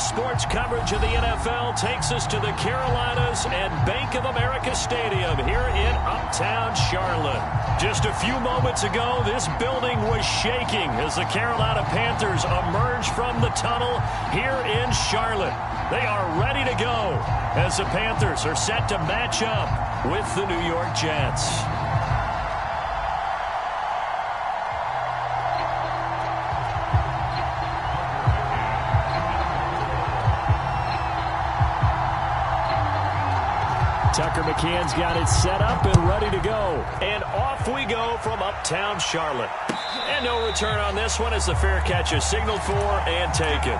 sports coverage of the NFL takes us to the Carolinas and Bank of America Stadium here in Uptown Charlotte. Just a few moments ago, this building was shaking as the Carolina Panthers emerged from the tunnel here in Charlotte. They are ready to go as the Panthers are set to match up with the New York Jets. Tucker McCann's got it set up and ready to go. And off we go from Uptown Charlotte. And no return on this one as the fair catch is signaled for and taken.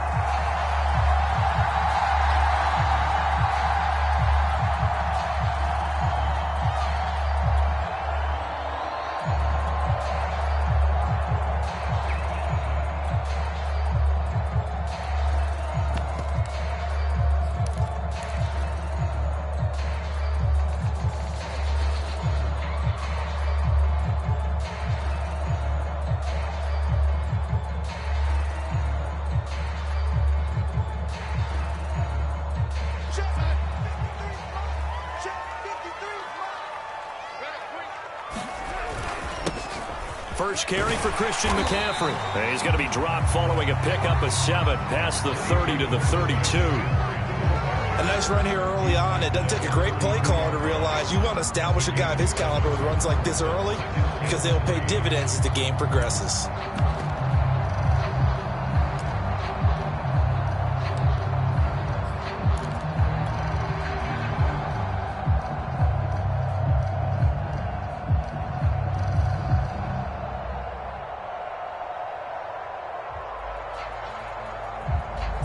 First carry for Christian McCaffrey. He's going to be dropped following a pickup of 7 past the 30 to the 32. A nice run here early on. It doesn't take a great play caller to realize you want to establish a guy of his caliber with runs like this early because they'll pay dividends as the game progresses.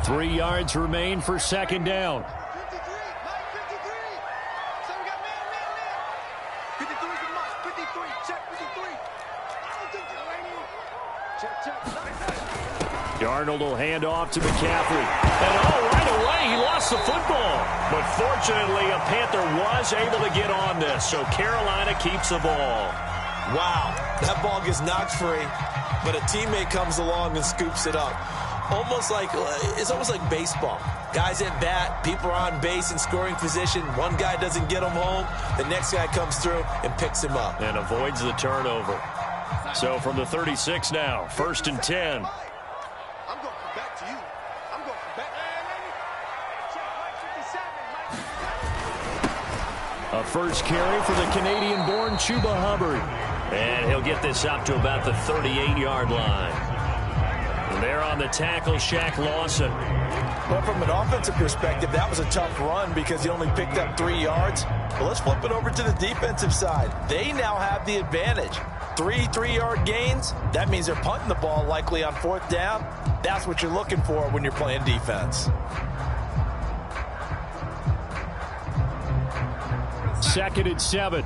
Three yards remain for second down. 53. So we got man. 53 is the mark. 53. Check 53. Check. Darnold will hand off to McCaffrey. And right away, he lost the football. But fortunately, a Panther was able to get on this, so Carolina keeps the ball. Wow, that ball gets knocked free, but a teammate comes along and scoops it up. It's almost like baseball. Guys at bat, people are on base in scoring position. One guy doesn't get him home. The next guy comes through and picks him up. And avoids the turnover. So from the 36 now, 1st and 10. I'm going to come back to you. I'm going to come back. Check 57. A first carry for the Canadian-born Chuba Hubbard. And he'll get this up to about the 38-yard line. There on the tackle, Shaq Lawson. But from an offensive perspective, that was a tough run because he only picked up 3 yards. But let's flip it over to the defensive side. They now have the advantage. 3-3-yard gains. That means they're punting the ball likely on 4th down. That's what you're looking for when you're playing defense. 2nd and 7.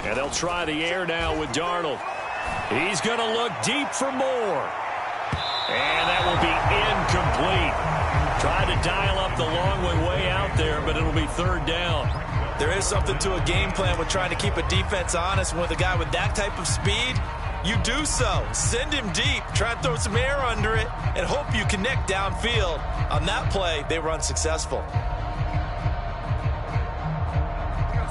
And they'll try the air now with Darnold. He's going to look deep for more. And that will be incomplete. Tried to dial up the long way out there, but it'll be 3rd down. There is something to a game plan with trying to keep a defense honest. And with a guy with that type of speed, you do so. Send him deep. Try and throw some air under it and hope you connect downfield. On that play, they were unsuccessful.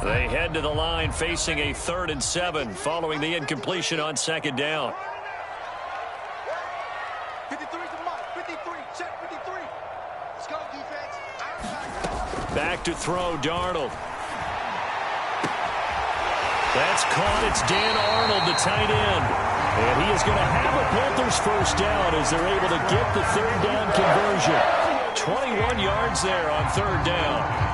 They head to the line facing a 3rd and 7 following the incompletion on 2nd down. 53 is the mark. 53. Check 53. Let's go, defense. Back to throw, Darnold. That's caught. It's Dan Arnold, the tight end. And he is going to have a Panthers first down as they're able to get the 3rd down conversion. 21 yards there on 3rd down.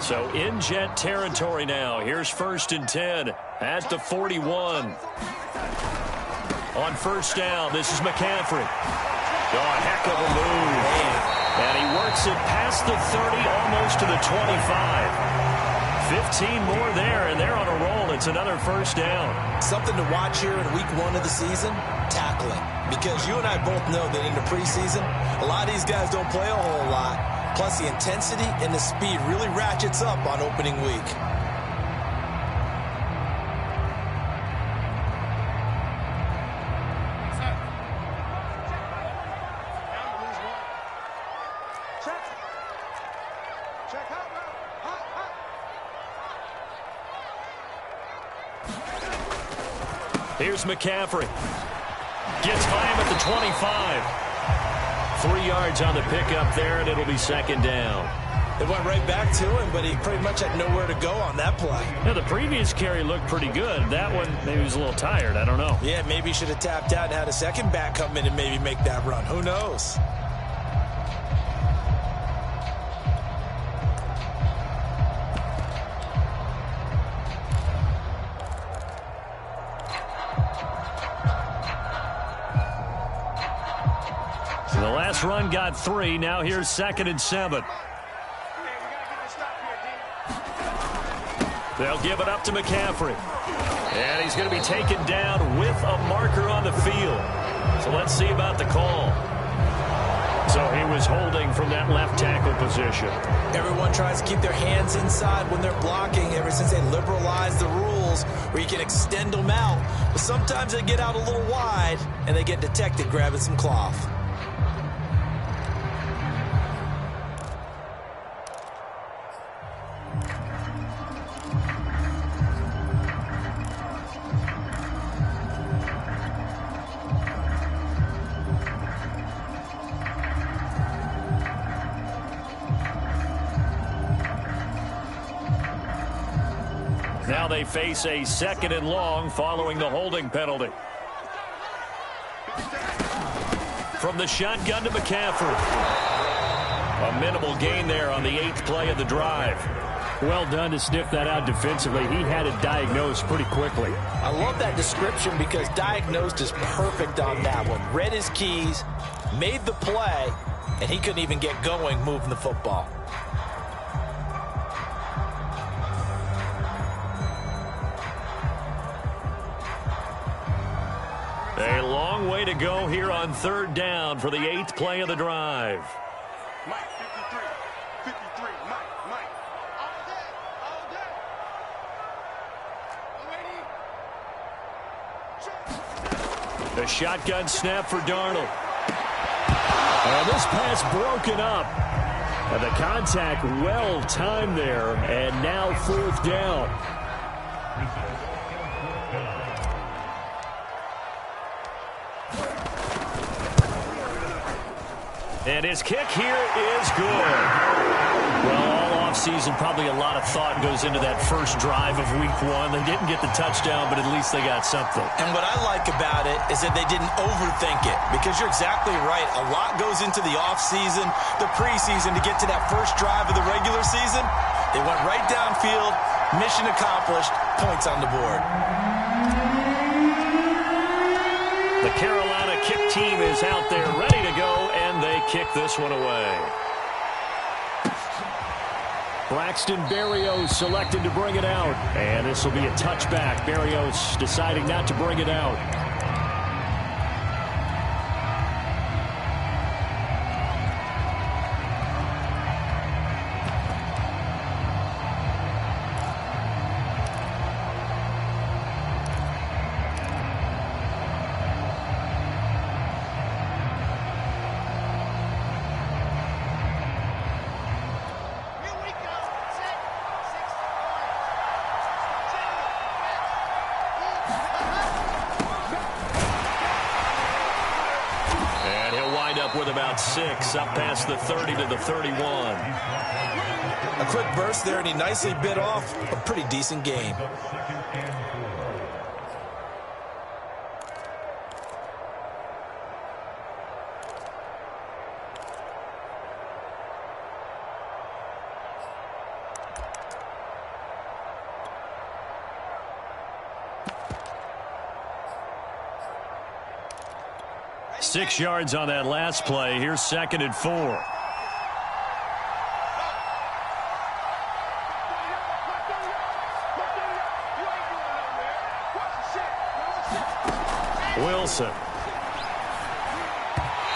So in Jet territory now. Here's 1st and 10 at the 41. On 1st down, this is McCaffrey. Oh, a heck of a move. And he works it past the 30, almost to the 25. 15 more there, and they're on a roll. It's another first down. Something to watch here in week 1 of the season, tackling. Because you and I both know that in the preseason, a lot of these guys don't play a whole lot. Plus, the intensity and the speed really ratchets up on opening week. Here's McCaffrey. Gets by him at the 25. 3 yards on the pickup there, and it'll be second down. It went right back to him, but he pretty much had nowhere to go on that play. Yeah, the previous carry looked pretty good. That one, maybe he was a little tired. I don't know. Yeah, maybe he should have tapped out and had a second back come in and maybe make that run. Who knows? The last run got 3. Now here's 2nd and 7. They'll give it up to McCaffrey. And he's going to be taken down with a marker on the field. So let's see about the call. So he was holding from that left tackle position. Everyone tries to keep their hands inside when they're blocking ever since they liberalized the rules where you can extend them out. But sometimes they get out a little wide and they get detected grabbing some cloth. Now they face a 2nd and long following the holding penalty. From the shotgun to McCaffrey. A minimal gain there on the 8th play of the drive. Well done to sniff that out defensively. He had it diagnosed pretty quickly. I love that description because diagnosed is perfect on that one. Read his keys, made the play, and he couldn't even get going moving the football. A long way to go here on 3rd down for the 8th play of the drive. Mike, 53, Mike. All day. Ready? The shotgun snap for Darnold. And this pass broken up. And the contact well timed there. And now 4th down. And his kick here is good. Well, all offseason, probably a lot of thought goes into that first drive of week 1. They didn't get the touchdown, but at least they got something. And what I like about it is that they didn't overthink it, because you're exactly right. A lot goes into the offseason, the preseason to get to that first drive of the regular season. They went right downfield, mission accomplished, points on the board. The Carolina kick team is out there ready to go, and they kick this one away. Braxton Berrios selected to bring it out, and this will be a touchback. Berrios deciding not to bring it out. Here we go. Set. 6, 2. And he'll wind up with about 6, up past the 30 to the 31. A quick burst there, and he nicely bit off a pretty decent gain. Six yards on that last play. Here's 2nd and 4. Wilson.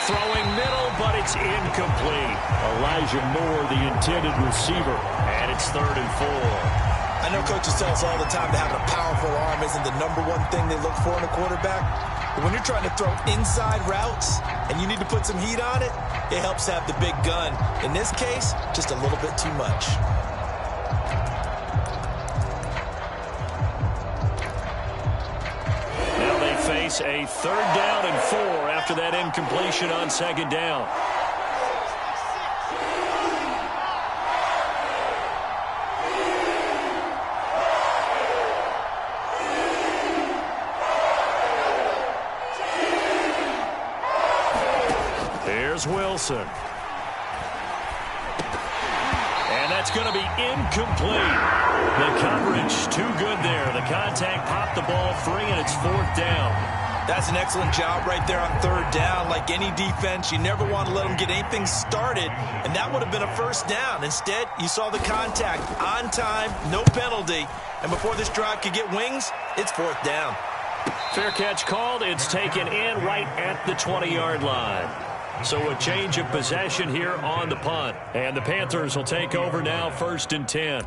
Throwing middle, but it's incomplete. Elijah Moore, the intended receiver. And it's 3rd and 4. I know coaches tell us all the time that having a powerful arm isn't the #1 thing they look for in a quarterback. But when you're trying to throw inside routes and you need to put some heat on it, it helps have the big gun. In this case, just a little bit too much. Now they face a 3rd down and 4 after that incompletion on 2nd down. Here's Wilson. And that's going to be incomplete. The coverage too good there. The contact popped the ball free, and it's 4th down. That's an excellent job right there on 3rd down. Like any defense, you never want to let them get anything started, and that would have been a 1st down. Instead, you saw the contact on time, no penalty, and before this drive could get wings, it's 4th down. Fair catch called. It's taken in right at the 20-yard line. So a change of possession here on the punt. And the Panthers will take over now, 1st and 10.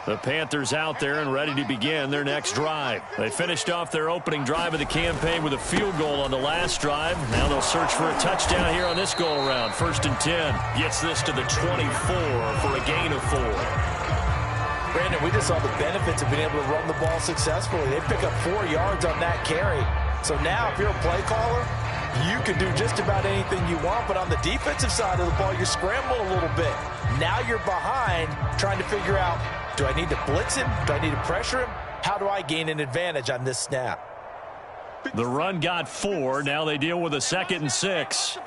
The Panthers out there and ready to begin their next drive. They finished off their opening drive of the campaign with a field goal on the last drive. Now they'll search for a touchdown here on this go-around. 1st and 10. Gets this to the 24 for a gain of 4. Brandon, we just saw the benefits of being able to run the ball successfully. They pick up 4 yards on that carry. So now if you're a play caller, you can do just about anything you want. But on the defensive side of the ball, you're scrambling a little bit. Now you're behind trying to figure out, do I need to blitz him? Do I need to pressure him? How do I gain an advantage on this snap? The run got 4. Now they deal with a 2nd and 6.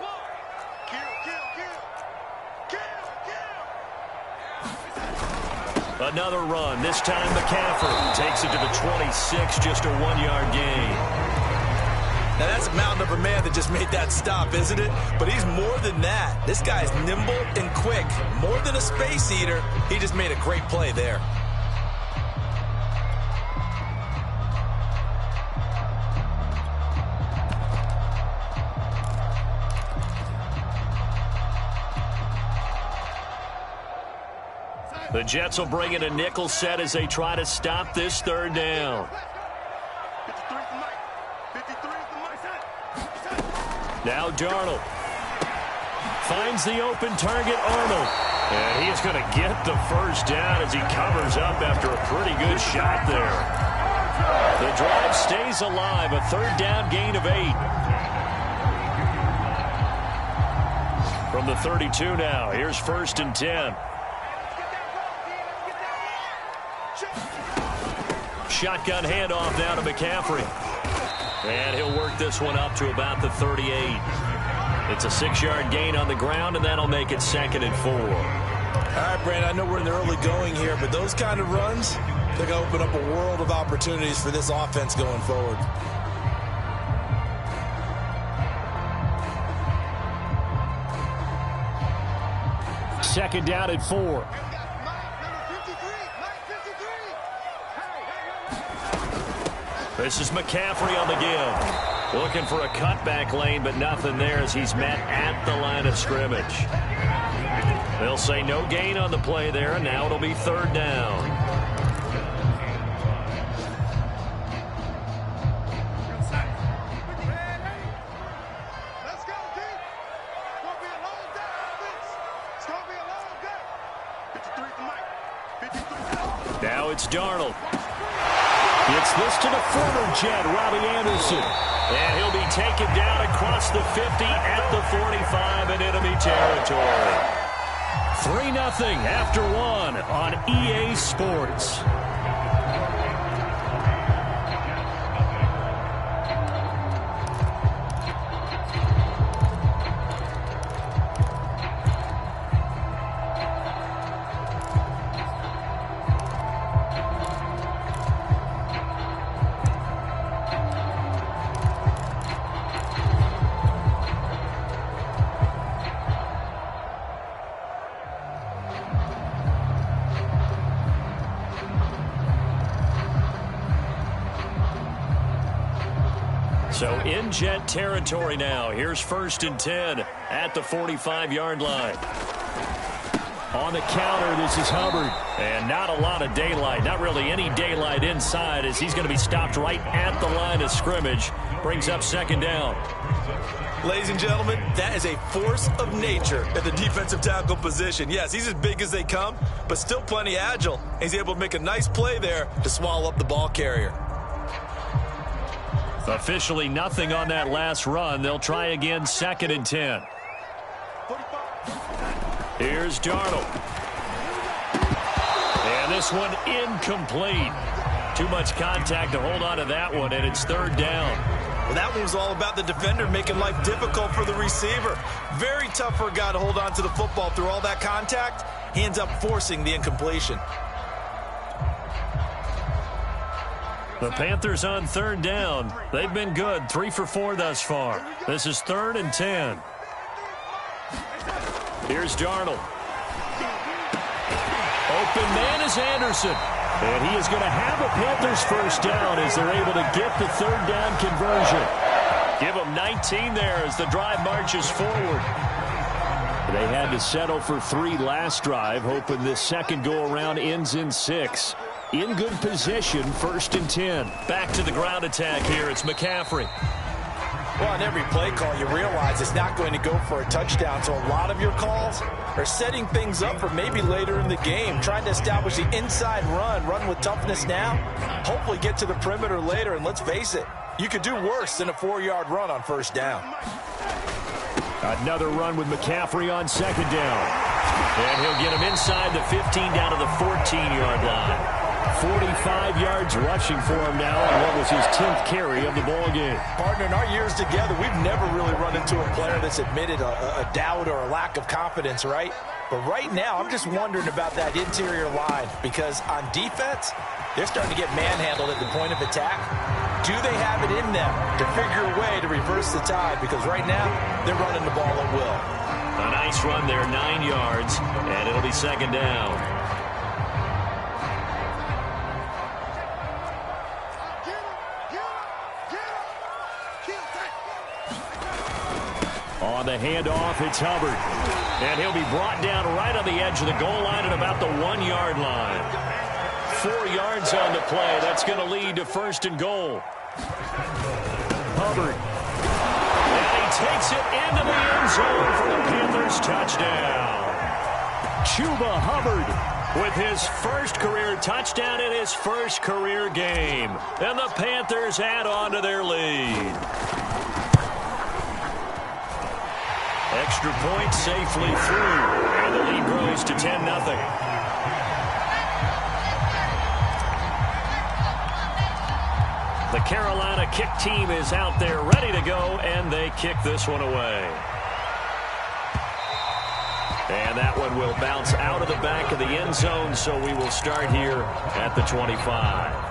Another run. This time McCaffrey takes it to the 26, just a 1-yard gain. Now that's a mountain of a man that just made that stop, isn't it? But he's more than that. This guy's nimble and quick. More than a space eater. He just made a great play there. The Jets will bring in a nickel set as they try to stop this 3rd down. Now Darnold finds the open target, Arnold. And he is going to get the 1st down as he covers up after a pretty good shot there. The drive stays alive, a 3rd down gain of 8. From the 32 now, here's 1st and 10. Shotgun handoff now to McCaffrey. And he'll work this one up to about the 38. It's a 6-yard gain on the ground, and that'll make it 2nd and 4. All right, Brandon, I know we're in the early going here, but those kind of runs, they're going to open up a world of opportunities for this offense going forward. Second down at 4. This is McCaffrey on the give. Looking for a cutback lane, but nothing there as he's met at the line of scrimmage. They'll say no gain on the play there, and now it'll be 3rd down. Now it's Darnold. It's this to the former Jet, Robbie Anderson. And he'll be taken down across the 50 at the 45 in enemy territory. 3-0 after 1 on EA Sports. So in Jet territory now. Here's 1st and 10 at the 45-yard line. On the counter, this is Hubbard. And not a lot of daylight. Not really any daylight inside as he's going to be stopped right at the line of scrimmage. Brings up 2nd down. Ladies and gentlemen, that is a force of nature at the defensive tackle position. Yes, he's as big as they come, but still plenty agile. He's able to make a nice play there to swallow up the ball carrier. Officially nothing on that last run. They'll try again 2nd and 10. Here's Darnold. And this one incomplete. Too much contact to hold on to that one, and it's 3rd down. Well, that one was all about the defender making life difficult for the receiver. Very tough for a guy to hold on to the football through all that contact. He ends up forcing the incompletion. The Panthers on 3rd down. They've been good, 3 for 4 thus far. This is 3rd and 10. Here's Darnold. Open man is Anderson. And he is going to have a Panthers 1st down as they're able to get the 3rd down conversion. Give them 19 there as the drive marches forward. They had to settle for 3 last drive, hoping this second go-around ends in 6. In good position, 1st and 10. Back to the ground attack here. It's McCaffrey. Well, on every play call, you realize it's not going to go for a touchdown. So a lot of your calls are setting things up for maybe later in the game, trying to establish the inside run with toughness now, hopefully get to the perimeter later. And let's face it, you could do worse than a 4-yard run on 1st down. Another run with McCaffrey on 2nd down. And he'll get him inside the 15 down to the 14-yard line. 45 yards rushing for him now on what was his 10th carry of the ball game. Partner, in our years together, we've never really run into a player that's admitted a doubt or a lack of confidence, right? But right now, I'm just wondering about that interior line because on defense, they're starting to get manhandled at the point of attack. Do they have it in them to figure a way to reverse the tide? Because right now, they're running the ball at will. A nice run there, 9 yards, and it'll be 2nd down. On the handoff, it's Hubbard. And he'll be brought down right on the edge of the goal line at about the 1-yard line. 4 yards on the play. That's going to lead to 1st and goal. Hubbard. And he takes it into the end zone for the Panthers touchdown. Chuba Hubbard with his 1st career touchdown in his 1st career game. And the Panthers add on to their lead. Extra point safely through, and the lead grows to 10-0. The Carolina kick team is out there ready to go, and they kick this one away. And that one will bounce out of the back of the end zone, so we will start here at the 25.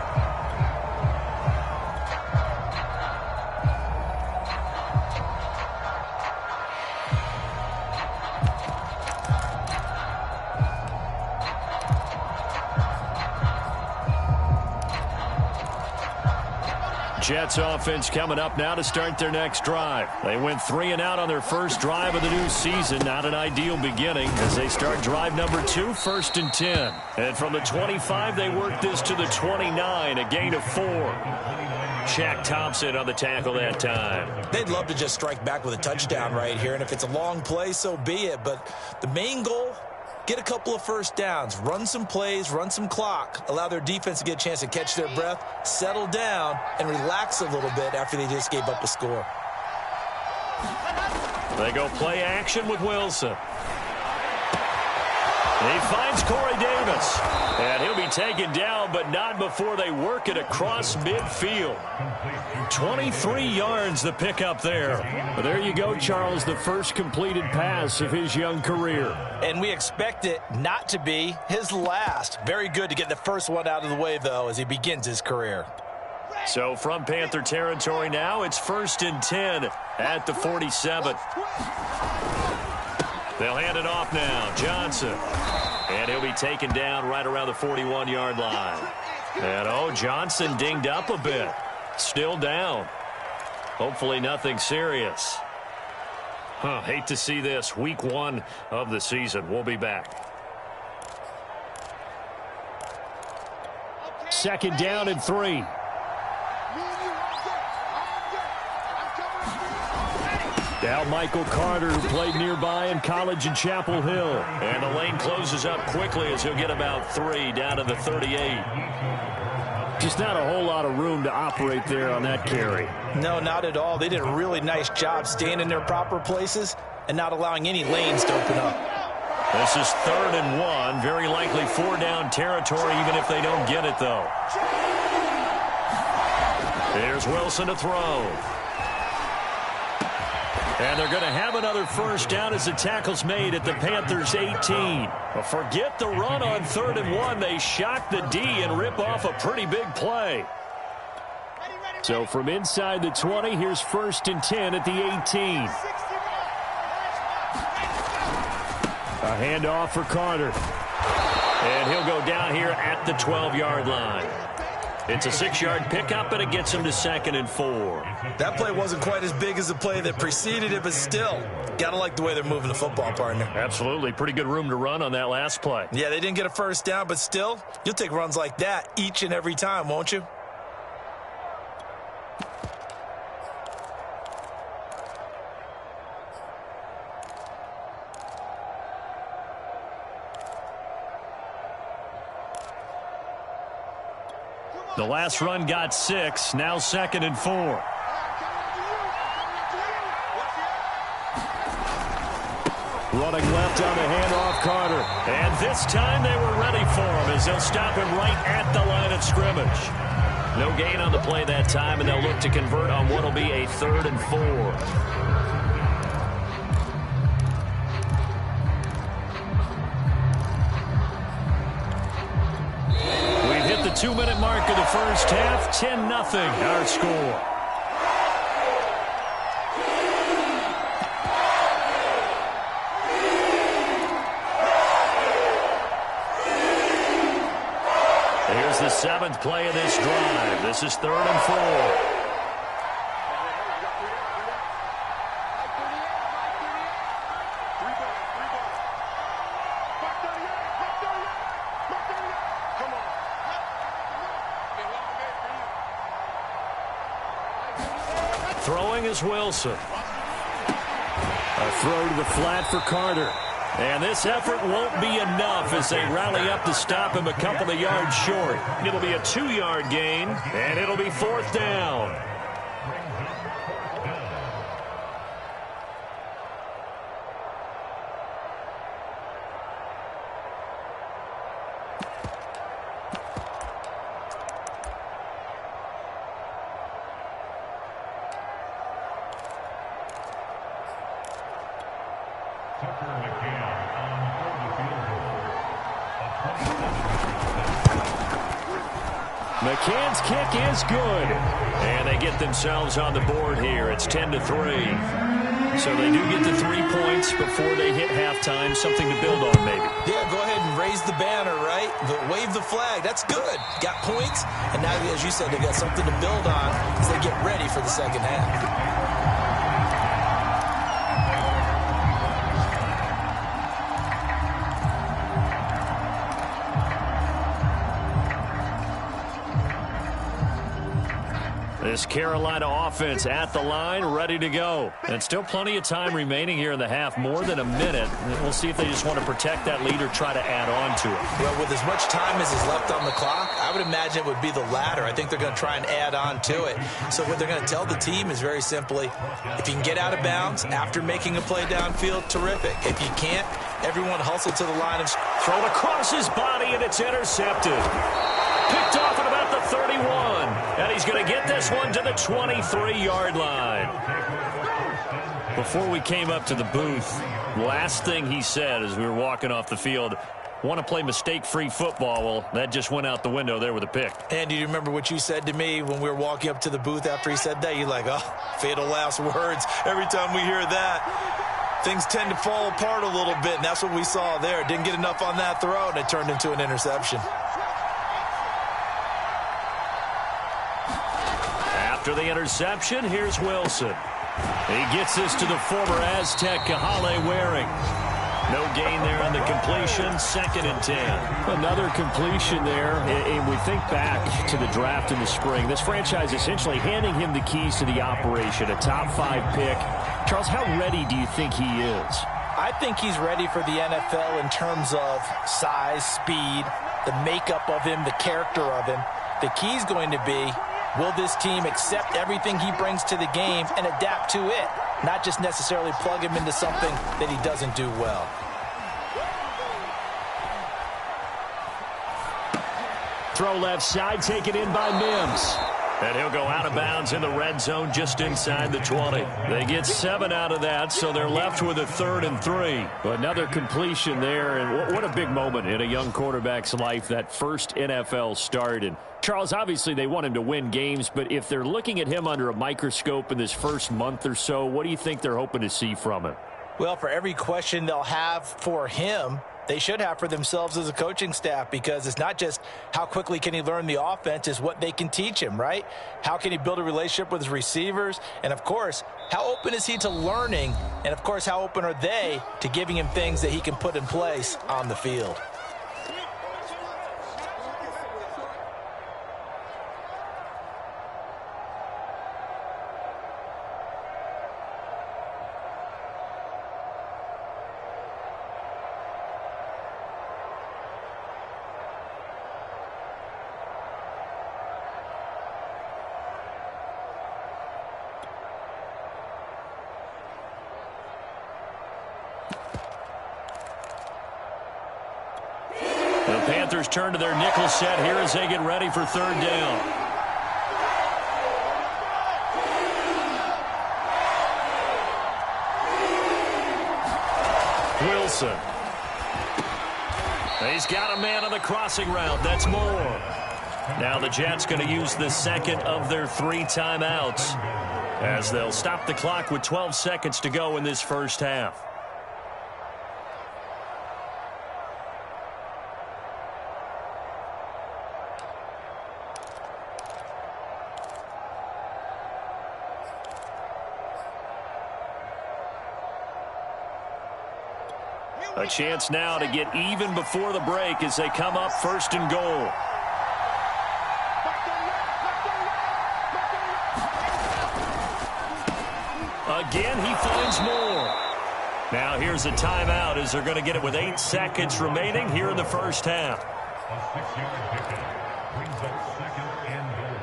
Jets offense coming up now to start their next drive. They went 3 and out on their 1st drive of the new season. Not an ideal beginning as they start drive number 2, 1st and 10. And from the 25, they work this to the 29, a gain of 4. Shaq Thompson on the tackle that time. They'd love to just strike back with a touchdown right here, and if it's a long play, so be it. But the main goal, get a couple of 1st downs, run some plays, run some clock, allow their defense to get a chance to catch their breath, settle down, and relax a little bit after they just gave up a score. They go play action with Wilson. He finds Corey Davis. And he'll be taken down, but not before they work it across midfield. 23 yards the pickup there. But there you go, Charles, the 1st completed pass of his young career. And we expect it not to be his last. Very good to get the 1st one out of the way, though, as he begins his career. So from Panther territory now, it's 1st and 10 at the 47. They'll hand it off now. Johnson. And he'll be taken down right around the 41-yard line. And, Johnson dinged up a bit. Still down. Hopefully nothing serious. Hate to see this. Week 1 of the season. We'll be back. Second down and 3. Now Michael Carter, who played nearby in college in Chapel Hill. And the lane closes up quickly as he'll get about 3 down to the 38. Just not a whole lot of room to operate there on that carry. No, not at all. They did a really nice job staying in their proper places and not allowing any lanes to open up. This is 3rd and 1. Very likely 4-down territory, even if they don't get it, though. Here's Wilson to throw. And they're going to have another first down as the tackle's made at the Panthers' 18. But forget the run on 3rd and 1. They shock the D and rip off a pretty big play. So from inside the 20, here's 1st and 10 at the 18. A handoff for Carter. And he'll go down here at the 12-yard line. It's a 6-yard pickup, and it gets him to 2nd and 4. That play wasn't quite as big as the play that preceded it, but still, got to like the way they're moving the football, partner. Absolutely. Pretty good room to run on that last play. Yeah, they didn't get a first down, but still, you'll take runs like that each and every time, won't you? The last run got 6, now 2nd and 4. Running left on the handoff, Carter. And this time they were ready for him as they'll stop him right at the line of scrimmage. No gain on the play that time, and they'll look to convert on what will be a 3rd and 4. The 2-minute mark of the first half, 10-0 our score. Here's the 7th play of this drive. This is 3rd and 4. Throwing is Wilson. A throw to the flat for Carter. And this effort won't be enough as they rally up to stop him a couple of yards short. It'll be a 2-yard gain, and it'll be 4th down. McCann's kick is good. And they get themselves on the board here. It's 10-3. So they do get the 3 points before they hit halftime. Something to build on, maybe. Yeah, go ahead and raise the banner, right? Wave the flag. That's good. Got points. And now, as you said, they've got something to build on as they get ready for the second half. This Carolina offense at the line, ready to go. And still plenty of time remaining here in the half, more than a minute. We'll see if they just want to protect that lead or try to add on to it. Well, with as much time as is left on the clock, I would imagine it would be the latter. I think they're going to try and add on to it. So what they're going to tell the team is very simply, if you can get out of bounds after making a play downfield, terrific. If you can't, everyone hustle to the line of... Thrown across his body, and it's intercepted. Picked off at about the 31. And he's going to get this one to the 23-yard line. Before we came up to the booth, last thing he said as we were walking off the field, want to play mistake-free football. Well, that just went out the window there with a pick. And do you remember what you said to me when we were walking up to the booth after he said that? You're like, oh, fatal last words. Every time we hear that, things tend to fall apart a little bit, and that's what we saw there. Didn't get enough on that throw, and it turned into an interception. After the interception, here's Wilson. He gets this to the former Aztec, Kahale Waring. No gain there on the completion, 2nd and 10. Another completion there, and we think back to the draft in the spring. This franchise essentially handing him the keys to the operation, a top 5 pick. Charles, how ready do you think he is? I think he's ready for the NFL in terms of size, speed, the makeup of him, the character of him. The key's going to be, will this team accept everything he brings to the game and adapt to it? Not just necessarily plug him into something that he doesn't do well. Throw left side, taken in by Mims. And he'll go out of bounds in the red zone just inside the 20. They get 7 out of that, so they're left with a 3rd and 3. Another completion there, and what a big moment in a young quarterback's life, that first NFL start. And Charles, obviously they want him to win games, but if they're looking at him under a microscope in this first month or so, what do you think they're hoping to see from him? Well, for every question they'll have for him, they should have for themselves as a coaching staff, because it's not just how quickly can he learn the offense, it's what they can teach him, right? How can he build a relationship with his receivers? And, of course, how open is he to learning? And, of course, how open are they to giving him things that he can put in place on the field? The Panthers turn to their nickel set here as they get ready for 3rd down. Wilson. He's got a man on the crossing route. That's Moore. Now the Jets going to use the 2nd of their 3 timeouts as they'll stop the clock with 12 seconds to go in this first half. A chance now to get even before the break as they come up 1st and goal. Again, he finds more. Now here's a timeout as they're going to get it with 8 seconds remaining here in the first half. A 6-yard pickup brings up 2nd and goal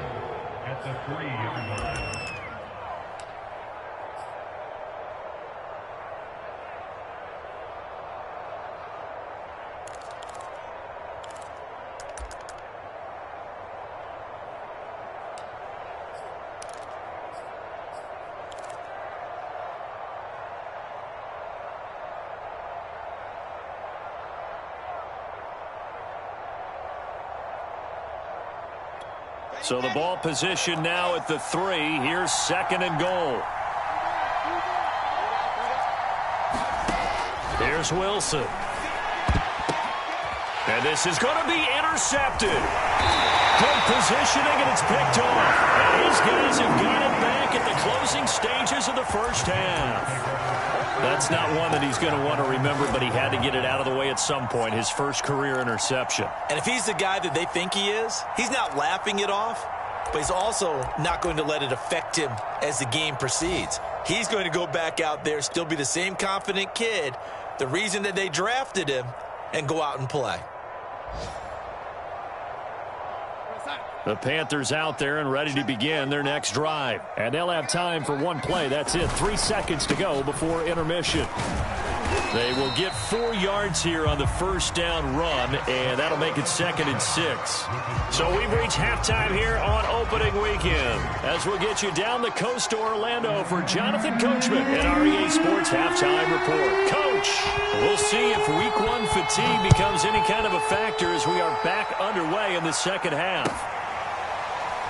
at the 3-yard line. So the ball position now at the 3. Here's 2nd and goal. Here's Wilson. And this is going to be intercepted. Good positioning, and it's picked off. And these guys have got it back at the closing stages of the first half. That's not one that he's going to want to remember, but he had to get it out of the way at some point, his first career interception. And if he's the guy that they think he is, he's not laughing it off, but he's also not going to let it affect him as the game proceeds. He's going to go back out there, still be the same confident kid, the reason that they drafted him, and go out and play. The Panthers out there and ready to begin their next drive. And they'll have time for one play. That's it. 3 seconds to go before intermission. They will get 4 yards here on the first down run, and that'll make it 2nd and 6. So we've reached halftime here on opening weekend, as we'll get you down the coast to Orlando for Jonathan Coachman and REA Sports Halftime Report. Coach, we'll see if Week 1 fatigue becomes any kind of a factor as we are back underway in the second half.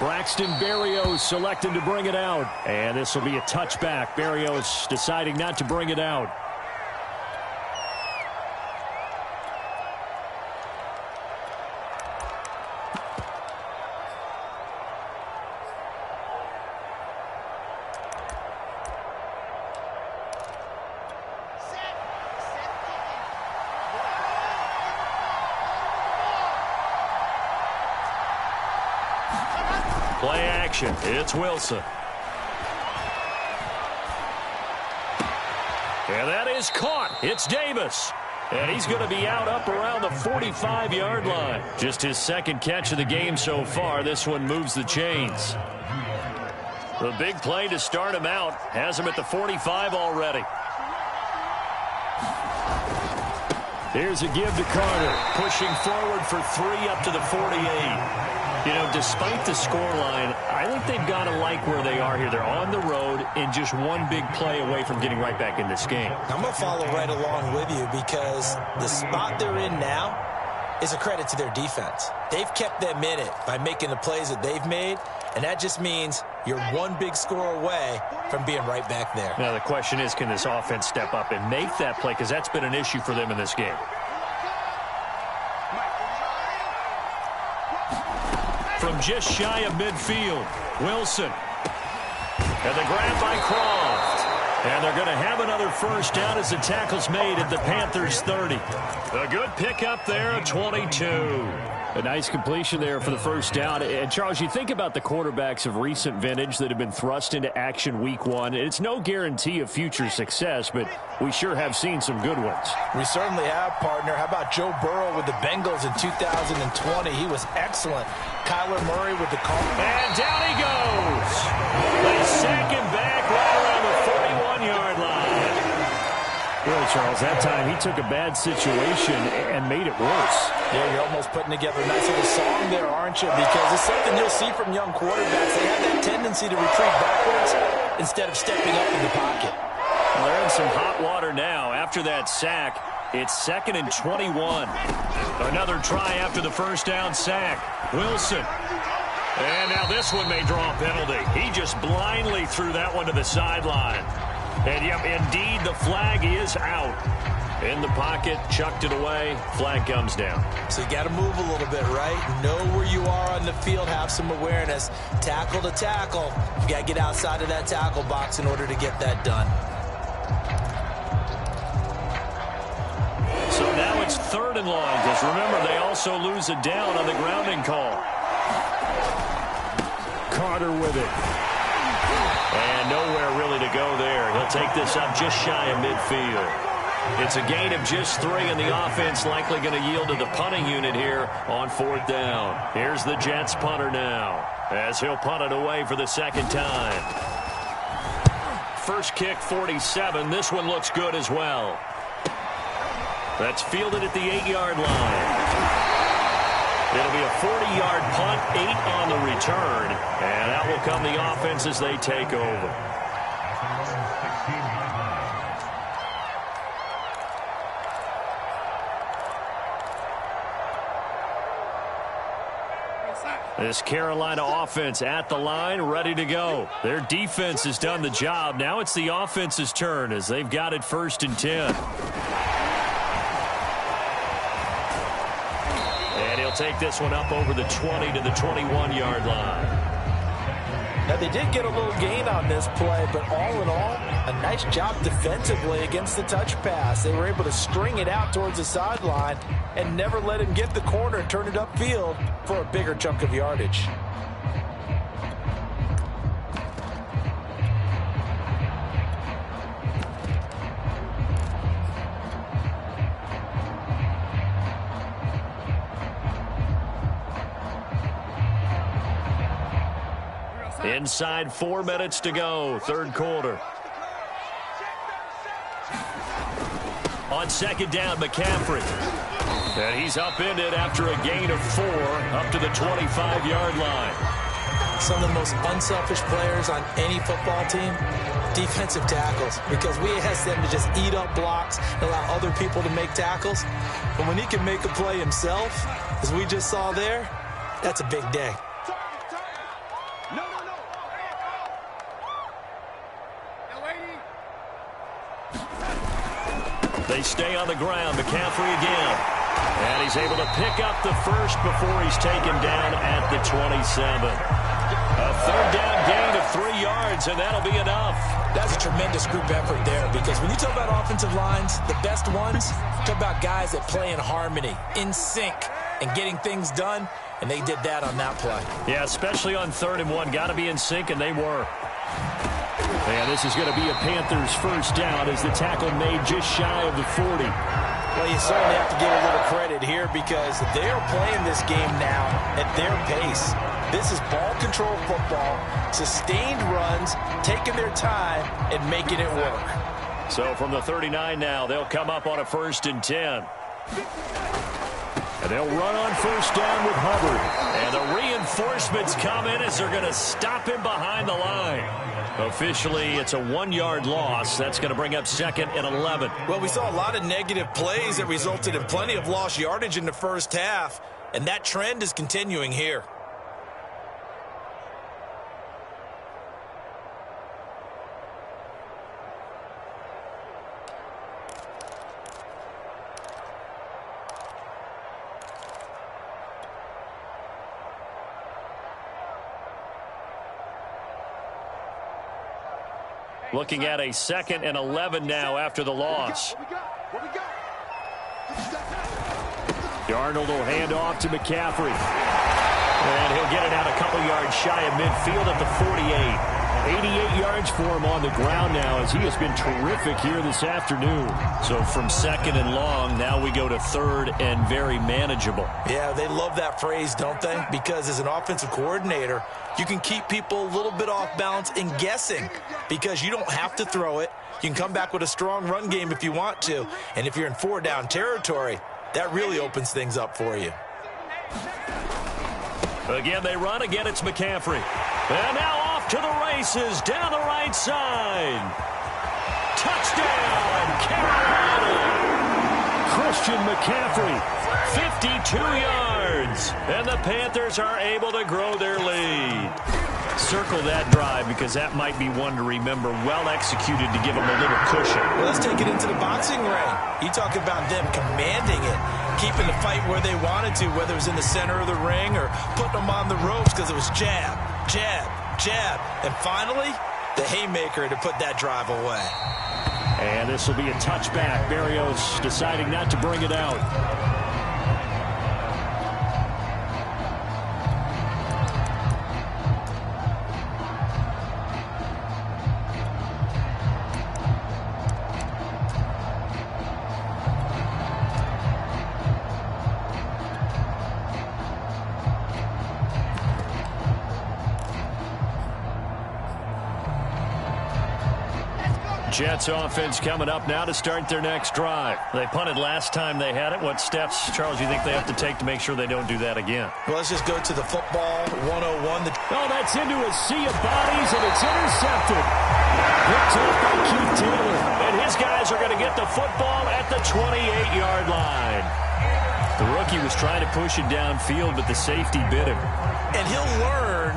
Braxton Berrios selecting to bring it out. And this will be a touchback. Berrios deciding not to bring it out. Play action. It's Wilson. And that is caught. It's Davis. And he's going to be out up around the 45-yard line. Just his second catch of the game so far. This one moves the chains. The big play to start him out has him at the 45 already. Here's a give to Carter, pushing forward for 3 up to the 48. You know, despite the scoreline, I think they've got to like where they are here. They're on the road and just one big play away from getting right back in this game. I'm going to follow right along with you because the spot they're in now is a credit to their defense. They've kept them in it by making the plays that they've made, and that just means you're one big score away from being right back there. Now the question is, can this offense step up and make that play? Because that's been an issue for them in this game. From just shy of midfield, Wilson. And the grab by Croft. And they're going to have another first down as the tackle's made at the Panthers' 30. A good pickup there at 22. A nice completion there for the first down. And, Charles, you think about the quarterbacks of recent vintage that have been thrust into action week one. It's no guarantee of future success, but we sure have seen some good ones. We certainly have, partner. How about Joe Burrow with the Bengals in 2020? He was excellent. Kyler Murray with the Cardinals. And down he goes. They sack him back right around the 41-yard line. Well, Charles, that time he took a bad situation and made it worse. Yeah, you're almost putting together a nice little song there, aren't you? Because it's something you'll see from young quarterbacks. They have that tendency to retreat backwards instead of stepping up in the pocket. Well, they're in some hot water now. After that sack, it's 2nd and 21. Another try after the first down sack. Wilson. And now this one may draw a penalty. He just blindly threw that one to the sideline. And, yep, indeed, the flag is out. In the pocket, chucked it away, flag comes down. So you got to move a little bit, right? Know where you are on the field, have some awareness. Tackle to tackle. You got to get outside of that tackle box in order to get that done. So now it's 3rd and long, because remember, they also lose a down on the grounding call. Carter with it. And nowhere really to go there. He'll take this up just shy of midfield. It's a gain of just 3, and the offense likely going to yield to the punting unit here on 4th down. Here's the Jets punter now, as he'll punt it away for the second time. First kick, 47. This one looks good as well. That's fielded at the 8-yard line. It'll be a 40-yard punt, 8 on the return, and that will come the offense as they take over. This Carolina offense at the line, ready to go. Their defense has done the job. Now it's the offense's turn as they've got it 1st and 10. And he'll take this one up over the 20 to the 21-yard line. Now, they did get a little gain on this play, but all in all, a nice job defensively against the touch pass. They were able to string it out towards the sideline and never let him get the corner and turn it upfield for a bigger chunk of yardage. Inside 4 minutes to go, 3rd quarter. On 2nd down, McCaffrey. And he's upended after a gain of 4 up to the 25-yard line. Some of the most unselfish players on any football team, defensive tackles, because we ask them to just eat up blocks and allow other people to make tackles. But when he can make a play himself, as we just saw there, that's a big day. They stay on the ground. McCaffrey again. And he's able to pick up the first before he's taken down at the 27. A 3rd down gain of 3 yards, and that'll be enough. That's a tremendous group effort there, because when you talk about offensive lines, the best ones, talk about guys that play in harmony, in sync. and getting things done, and they did that on that play. Yeah, especially on 3rd and 1. Got to be in sync, and they were. And this is going to be a Panthers first down as the tackle made just shy of the 40. Well, you certainly have to give a little credit here because they're playing this game now at their pace. This is ball control football, sustained runs, taking their time, and making it work. So from the 39 now, they'll come up on a 1st and 10. And they'll run on first down with Hubbard. And the reinforcements come in as they're going to stop him behind the line. Officially, it's a 1-yard loss. That's going to bring up 2nd and 11. Well, we saw a lot of negative plays that resulted in plenty of lost yardage in the first half, and that trend is continuing here. Looking at a 2nd and 11 now after the loss. Darnold will hand off to McCaffrey. And he'll get it out a couple yards shy of midfield at the 48. 88 yards for him on the ground now as he has been terrific here this afternoon. So from 2nd and long, now we go to 3rd and very manageable. Yeah, they love that phrase, don't they? Because as an offensive coordinator, you can keep people a little bit off balance and guessing because you don't have to throw it. You can come back with a strong run game if you want to. And if you're in 4-down territory, that really opens things up for you. Again, they run. Again, it's McCaffrey. And now off to the races down the right side. Touchdown, Carolina! Christian McCaffrey, 52 yards. And the Panthers are able to grow their lead. Circle that drive because that might be one to remember. Well executed to give them a little cushion. Well, let's take it into the boxing ring. You talk about them commanding it, keeping the fight where they wanted to, whether it was in the center of the ring or putting them on the ropes because it was jab, jab, jab. And finally, the haymaker to put that drive away. And this will be a touchback. Berrios deciding not to bring it out. Jets offense coming up now to start their next drive. They punted last time they had it. What steps, Charles, you think they have to take to make sure they don't do that again? Well, let's just go to the football 101. Oh, that's into a sea of bodies, and it's intercepted. Picked up by Keith Taylor. And his guys are going to get the football at the 28-yard line. The rookie was trying to push it downfield, but the safety bit him. And he'll learn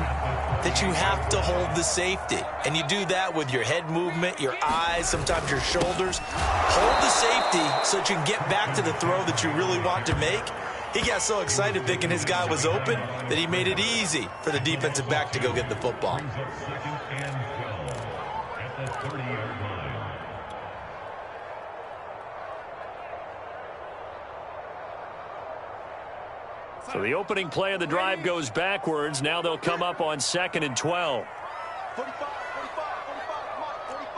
that you have to hold the safety. And you do that with your head movement, your eyes, sometimes your shoulders. Hold the safety so that you can get back to the throw that you really want to make. He got so excited thinking his guy was open that he made it easy for the defensive back to go get the football. So the opening play of the drive goes backwards. Now they'll come up on 2nd and 12. 45, 45, 45,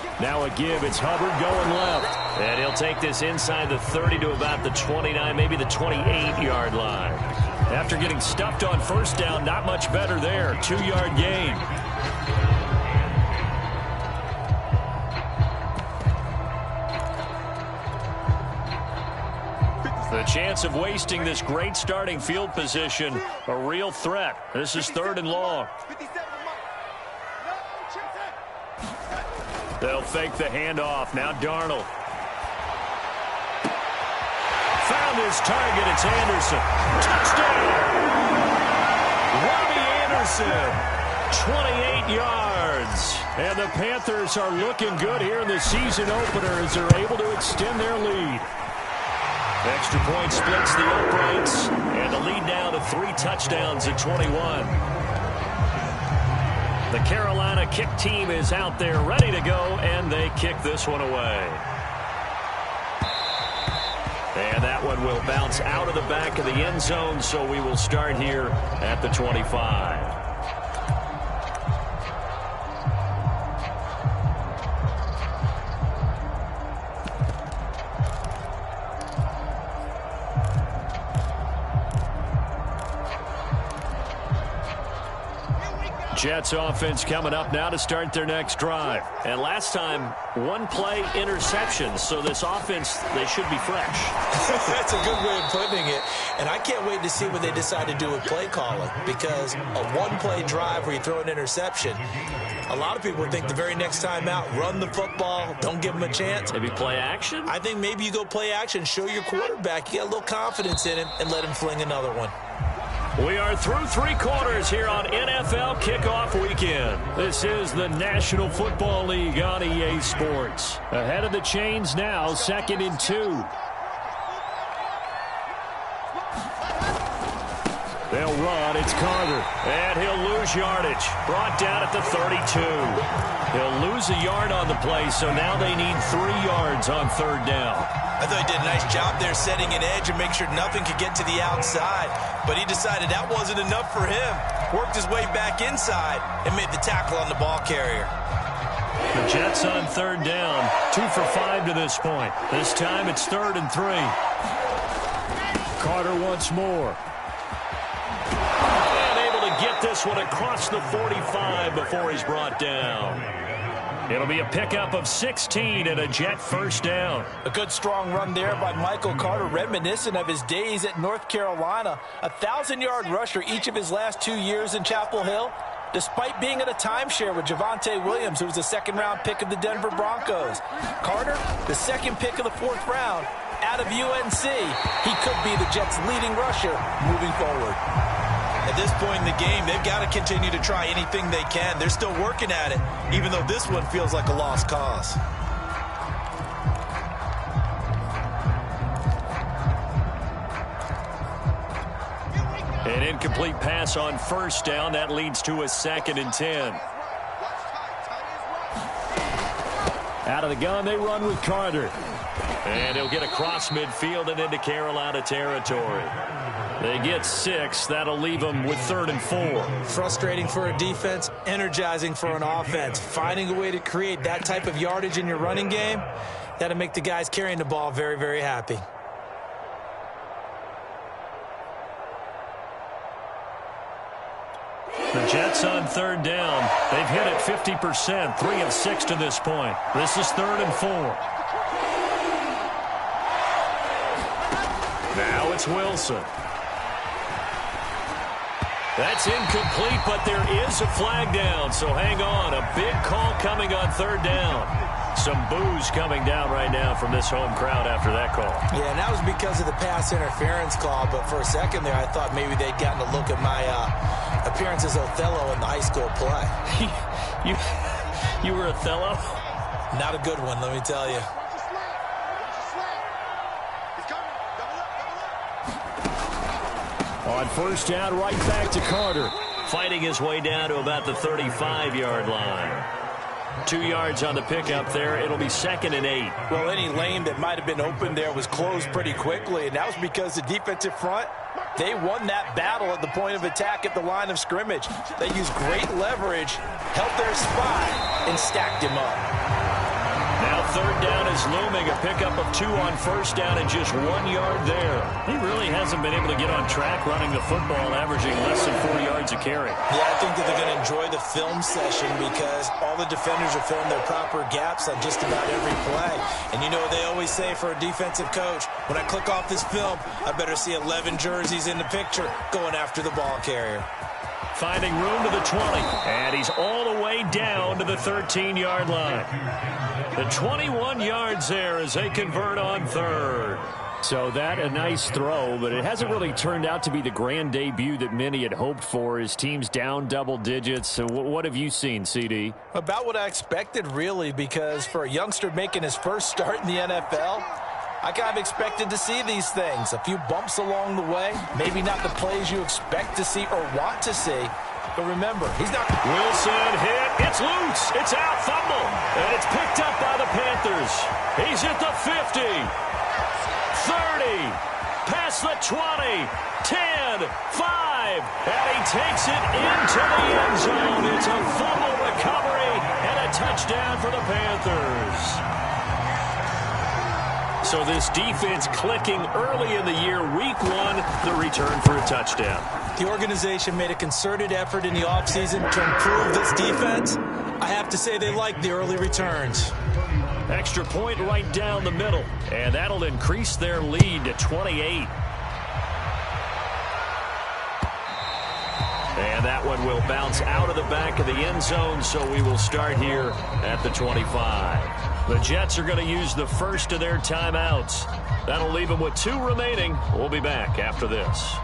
45. Now a give. It's Hubbard going left. And he'll take this inside the 30 to about the 29, maybe the 28-yard line. After getting stuffed on first down, not much better there. 2-yard gain. The chance of wasting this great starting field position, a real threat. This is 3rd and long. They'll fake the handoff. Now Darnold. Found his target. It's Anderson. Touchdown! Robbie Anderson, 28 yards. And the Panthers are looking good here in the season opener as they're able to extend their lead. Extra point splits the uprights, and the lead now to 3 touchdowns at 21. The Carolina kick team is out there ready to go, and they kick this one away. And that one will bounce out of the back of the end zone, so we will start here at the 25. Jets offense coming up now to start their next drive. And last time, one play interception. So this offense, they should be fresh. That's a good way of putting it. And I can't wait to see what they decide to do with play calling. Because a one-play drive where you throw an interception, a lot of people think the very next time out, run the football, don't give them a chance. Maybe play action? I think maybe you go play action, show your quarterback you got a little confidence in him, and let him fling another one. We are through three quarters here on NFL Kickoff Weekend. This is the National Football League on EA Sports. Ahead of the chains now, 2nd and 2. They'll run. It's Carter. And he'll lose yardage. Brought down at the 32. He'll lose a yard on the play, so now they need 3 yards on 3rd down. I thought he did a nice job there setting an edge and make sure nothing could get to the outside. But he decided that wasn't enough for him. Worked his way back inside and made the tackle on the ball carrier. The Jets on 3rd down. 2 for 5 to this point. This time it's 3rd and 3. Carter once more. And able to get this one across the 45 before he's brought down. It'll be a pickup of 16 and a Jet 1st down. A good strong run there by Michael Carter, reminiscent of his days at North Carolina. A 1,000-yard rusher each of his last 2 years in Chapel Hill, despite being in a timeshare with Javonte Williams, who was a 2nd-round pick of the Denver Broncos. Carter, the 2nd pick of the 4th round out of UNC. He could be the Jets' leading rusher moving forward. At this point in the game, they've got to continue to try anything they can. They're still working at it, even though this one feels like a lost cause. An incomplete pass on 1st down. That leads to a 2nd and 10. Out of the gun, they run with Carter. And he'll get across midfield and into Carolina territory. They get 6. That'll leave them with 3rd and 4. Frustrating for a defense, energizing for an offense. Finding a way to create that type of yardage in your running game, that'll make the guys carrying the ball very, very happy. The Jets on 3rd down. They've hit it 50%, 3 of 6 to this point. This is 3rd and 4. Now it's Wilson. That's incomplete, but there is a flag down, so hang on. A big call coming on 3rd down. Some boos coming down right now from this home crowd after that call. Yeah, and that was because of the pass interference call, but for a second there I thought maybe they'd gotten a look at my appearance as Othello in the high school play. You were Othello? Not a good one, let me tell you. On 1st down, right back to Carter. Fighting his way down to about the 35-yard line. 2 yards on the pickup there. It'll be 2nd and 8. Well, any lane that might have been open there was closed pretty quickly, and that was because the defensive front, they won that battle at the point of attack at the line of scrimmage. They used great leverage, held their spot, and stacked him up. Now 3rd down is looming. A pickup of 2 on 1st down and just 1 yard there. He really hasn't been able to get on track running the football, averaging less than 4 yards a carry. Yeah, I think that they're going to enjoy the film session because all the defenders are filling their proper gaps on just about every play. And you know what they always say for a defensive coach, when I click off this film, I better see 11 jerseys in the picture going after the ball carrier. Finding room to the 20, and he's all the way down to the 13-yard line. The 21 yards there as they convert on 3rd. So that a nice throw, but it hasn't really turned out to be the grand debut that many had hoped for. His team's down double digits. So what have you seen, CD? About what I expected, really, because for a youngster making his first start in the NFL, I kind of expected to see these things. A few bumps along the way, maybe not the plays you expect to see or want to see, But remember, he's not... Wilson hit. It's loose. It's out. Fumble. And it's picked up by the Panthers. He's at the 50. 30. Past the 20. 10. 5. And he takes it into the end zone. It's a fumble recovery and a touchdown for the Panthers. So this defense clicking early in the year. Week 1, the return for a touchdown. The organization made a concerted effort in the offseason to improve this defense. I have to say they like the early returns. Extra point right down the middle. And that'll increase their lead to 28. And that one will bounce out of the back of the end zone, so we will start here at the 25. The Jets are going to use the first of their timeouts. That'll leave them with 2 remaining. We'll be back after this.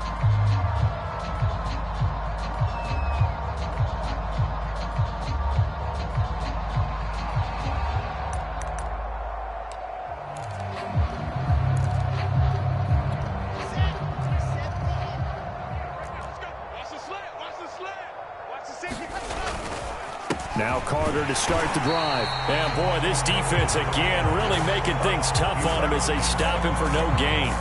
Now Carter to start the drive. And boy, this defense again really making things tough on him as they stop him for no gain.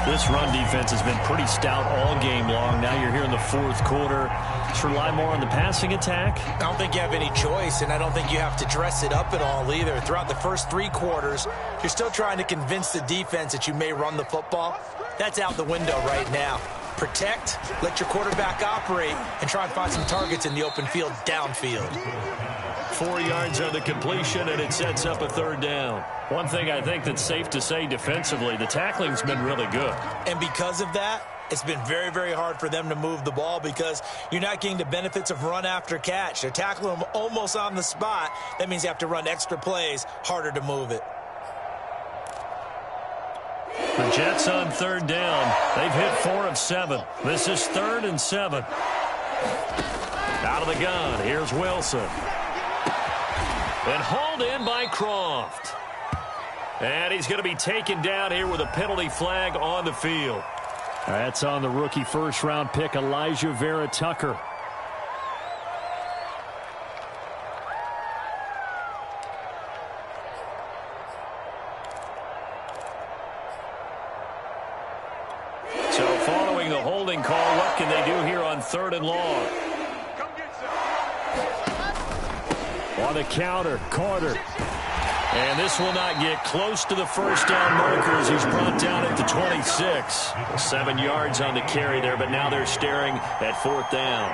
This run defense has been pretty stout all game long. Now you're here in the 4th quarter. Just rely more on the passing attack. I don't think you have any choice, and I don't think you have to dress it up at all either. Throughout the first 3 quarters, you're still trying to convince the defense that you may run the football. That's out the window right now. Protect, let your quarterback operate, and try and find some targets in the open field downfield. 4 yards on the completion, and it sets up a 3rd down. One thing I think that's safe to say defensively, the tackling's been really good. And because of that, it's been very, very hard for them to move the ball because you're not getting the benefits of run after catch. They're tackling them almost on the spot. That means you have to run extra plays, harder to move it. The Jets on 3rd down. They've hit 4 of 7. This is 3rd and 7. Out of the gun, here's Wilson. And hauled in by Croft. And he's going to be taken down here with a penalty flag on the field. That's on the rookie first-round pick, Elijah Vera Tucker. So following the holding call, what can they do here on 3rd and long? On the counter, Carter. And this will not get close to the first down markers. He's brought down at the 26. 7 yards on the carry there, but now they're staring at 4th down.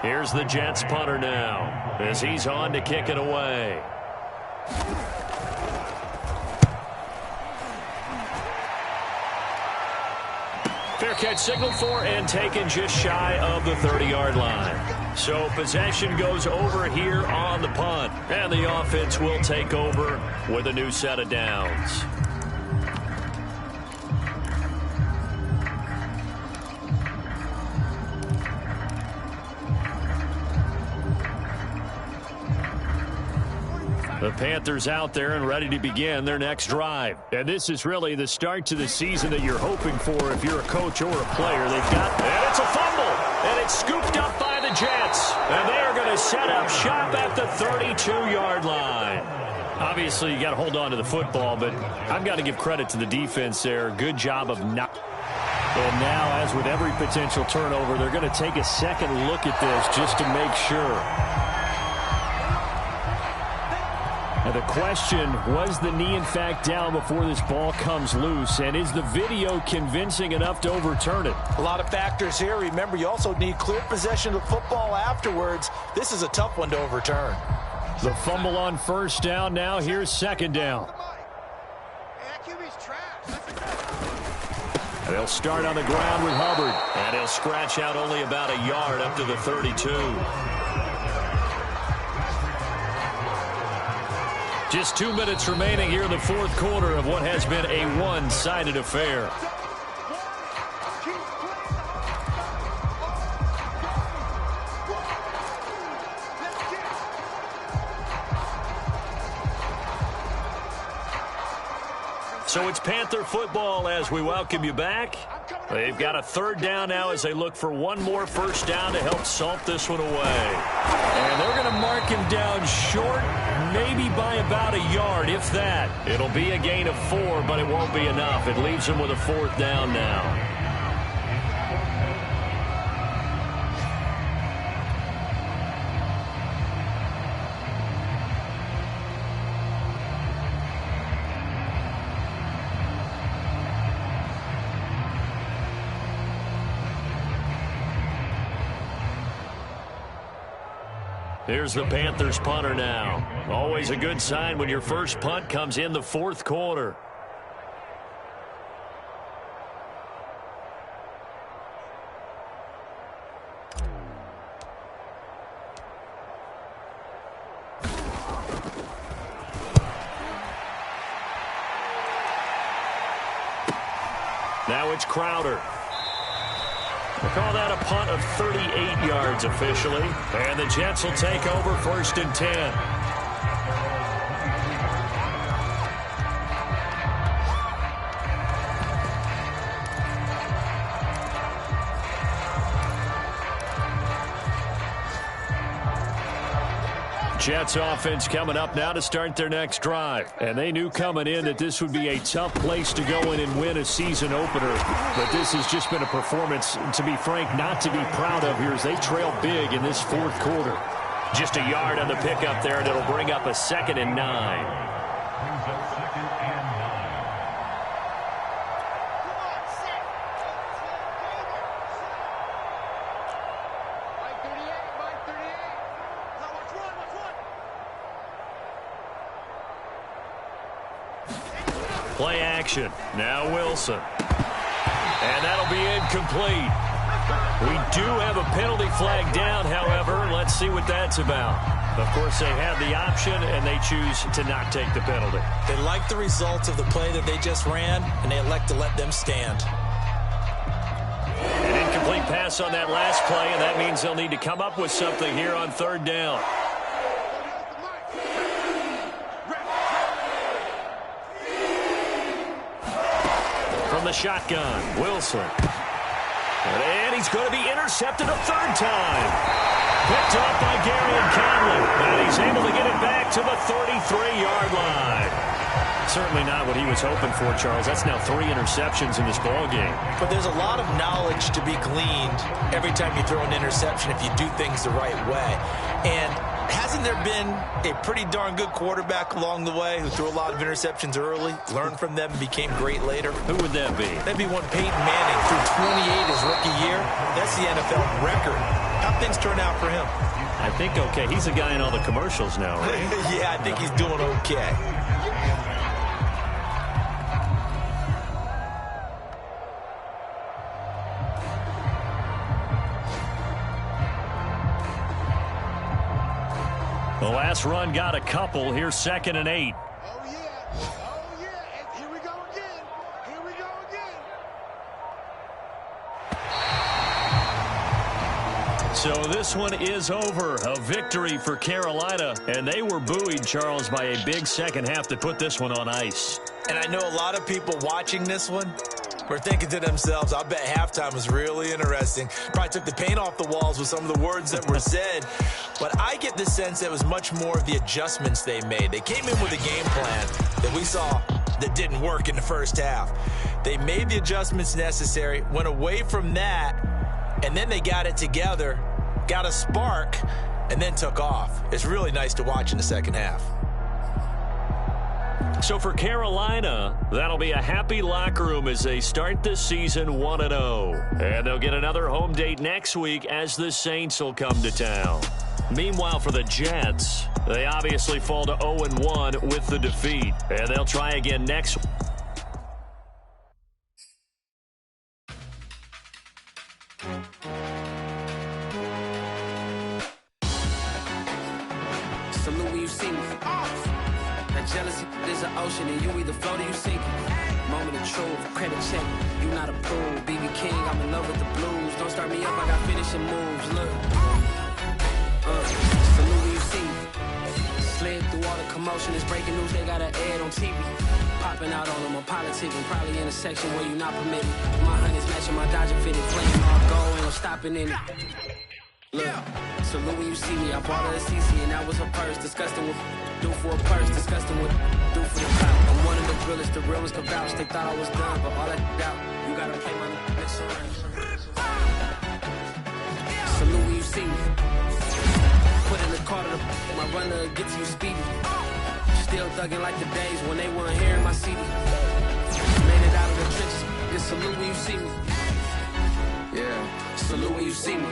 Here's the Jets punter now as he's on to kick it away. Fair catch signaled for and taken just shy of the 30-yard line. So possession goes over here on the punt. And the offense will take over with a new set of downs. The Panthers out there and ready to begin their next drive. And this is really the start to the season that you're hoping for if you're a coach or a player. They've got... And it's a fumble. And it's scooped up by the Jets. And they are going to set up shop at the 32-yard line. Obviously, you got to hold on to the football, but I've got to give credit to the defense there. Good job of not... And now, as with every potential turnover, they're going to take a second look at this just to make sure. Now the question, was the knee in fact down before this ball comes loose? And is the video convincing enough to overturn it? A lot of factors here. Remember, you also need clear possession of the football afterwards. This is a tough one to overturn. The fumble on 1st down. Now here's 2nd down. And they'll start on the ground with Hubbard. And he'll scratch out only about a yard up to the 32. Just 2 minutes remaining here in the 4th quarter of what has been a one-sided affair. So it's Panther football as we welcome you back. They've got a third down now as they look for one more first down to help salt this one away. And they're going to mark him down short, maybe by about a yard, if that. It'll be a gain of 4, but it won't be enough. It leaves him with a fourth down now. Here's the Panthers punter now. Always a good sign when your first punt comes in the fourth quarter. Now it's Crowder. We'll call that a punt of 38 yards officially. And the Jets will take over 1st and 10. Jets offense coming up now to start their next drive. And they knew coming in that this would be a tough place to go in and win a season opener. But this has just been a performance, to be frank, not to be proud of here as they trail big in this fourth quarter. Just a yard on the pickup there, and it'll bring up a 2nd and 9. Brings up 2nd and 9. Play action. Now Wilson. And that'll be incomplete. We do have a penalty flag down, however. Let's see what that's about. Of course, they have the option, and they choose to not take the penalty. They like the results of the play that they just ran, and they elect to let them stand. An incomplete pass on that last play, and that means they'll need to come up with something here on 3rd down. From the shotgun, Wilson. And he's going to be intercepted a 3rd time. Picked up by Gary Conley. And he's able to get it back to the 33-yard line. Certainly not what he was hoping for, Charles. That's now 3 interceptions in this ballgame. But there's a lot of knowledge to be gleaned every time you throw an interception if you do things the right way. And hasn't there been a pretty darn good quarterback along the way who threw a lot of interceptions early, learned from them, and became great later? Who would that be? That'd be one Peyton Manning. Threw 28 his rookie year. That's the NFL record. How'd things turn out for him? I think okay. He's the guy in all the commercials now, right? Yeah, I think he's doing okay. The last run got a couple. Here's 2nd and 8. Oh, yeah. Oh, yeah. And here we go again. Here we go again. So this one is over. A victory for Carolina. And they were buoyed, Charles, by a big second half to put this one on ice. And I know a lot of people watching this one were thinking to themselves, I bet halftime was really interesting. Probably took the paint off the walls with some of the words that were said. But I get the sense that it was much more of the adjustments they made. They came in with a game plan that we saw that didn't work in the first half. They made the adjustments necessary, went away from that, and then they got it together, got a spark, and then took off. It's really nice to watch in the second half. So for Carolina, that'll be a happy locker room as they start this season 1-0. And they'll get another home date next week as the Saints will come to town. Meanwhile, for the Jets, they obviously fall to 0-1 with the defeat. And they'll try again next week. Salute when you see me. That jealousy is an ocean, and you either float or you sink it. Moment of truth, credit check. You not approved. BB King, I'm in love with the blues. Don't start me up, I got finishing moves. Look. Salute when you see me. Slid through all the commotion. It's breaking news, they got an ad on TV. popping out on them. I'm politicking, probably in a section where you not permitted. My honey's matching my Dodger fitted, playing all gold, ain't no stopping in it. Look, salute when you see me. I bought her a CC and that was her purse. Disgusting with do for a purse. Disgusting with do for the clout. I'm one of the realest, the real ones can vouch. They thought I was done, but all that out. You gotta play my next song. Salute when you see me. Put in the car to my runner gets you speedy. Still thugging like the days when they weren't hearing my CD. Made it out of the trenches. Just salute when you see me. Yeah, salute when you see me.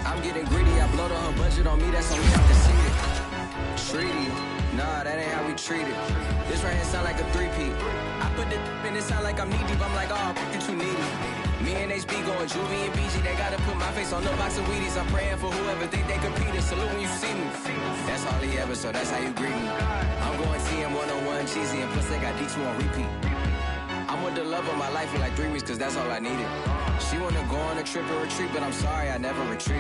I'm getting greedy, I blow the whole budget on me, that's on me, I can see it. Treaty, nah, that ain't how we treat it. This right here sound like a three-peat. I put the in it sound like I'm knee deep, I'm like, oh, you too needy. Me and HB going Juvie and BG, they gotta put my face on the box of Wheaties. I'm praying for whoever think they competing. Salute when you see me. That's all he ever, so that's how you greet me. I'm going TM 101 cheesy, and plus they got D2 on repeat. I'm with the love of my life for like 3 weeks, cause that's all I needed. She wanna go on a trip and retreat, but I'm sorry, I never retreat.